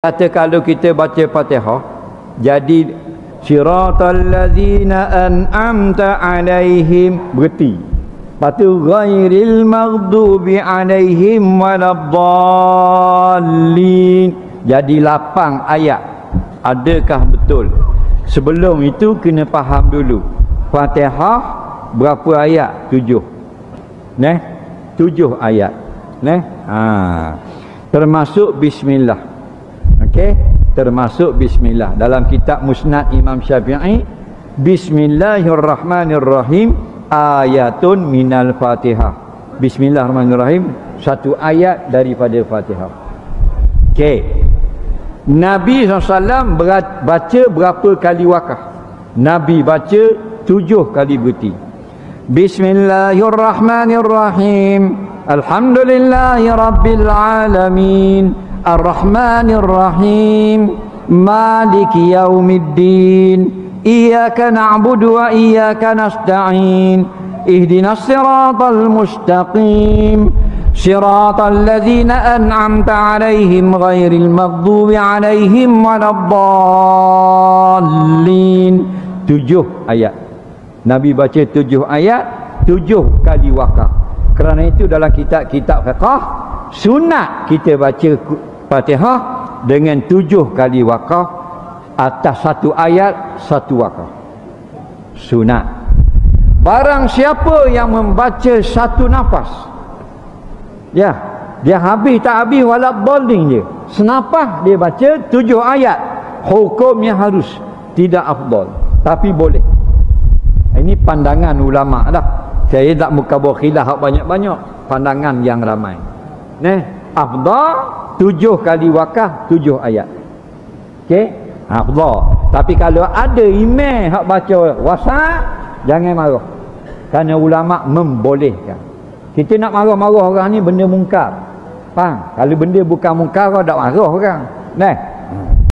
Kata kalau kita baca Fatihah jadi siratal ladzina an'amta alaihim, berhenti. Lepas tu ghairil maghdubi alaihim waladdallin, jadi 8 ayat. Adakah betul? Sebelum itu kena faham dulu Fatihah berapa ayat? 7. 7 ayat. Termasuk bismillah. Okey, termasuk bismillah. Dalam kitab Musnad Imam Syafi'i, Bismillahirrahmanirrahim ayatun minal Fatihah. Bismillahirrahmanirrahim, satu ayat daripada Fatihah. Okey. Nabi SAW baca berapa kali wakaf? Nabi baca 7 kali berhenti. Bismillahirrahmanirrahim, alhamdulillahi rabbil alamin, Ar-Rahmanir-Rahim, Maliki Yaumiddin, Iyyaka na'budu wa iyyaka nasta'in, Ihdinas siratal mustaqim, Siratal ladzina an'amta 'alaihim ghairil maghdubi 'alaihim waladdallin. 7 ayat. Nabi baca 7 ayat, 7 kali wakaf. Kerana itu dalam kitab-kitab fiqh sunat kita baca Fatihah dengan 7 kali wakaf, atas satu ayat satu wakaf. Sunat. Barang siapa yang membaca satu nafas, ya, dia habis tak habis waladdallin je, senapah dia baca 7 ayat, hukumnya harus tidak afdal, tapi boleh. Ini pandangan ulama dah. Saya tak mukabur khilaf banyak-banyak, pandangan yang ramai. Afdal 7 kali wakaf 7 ayat. Okey, afdal. Tapi kalau ada imam hak baca wasat, jangan marah. Kerana ulama membolehkan. Kita nak marah-marah orang ni benda mungkar. Faham? Kalau benda bukan mungkar, kau tak marah orang.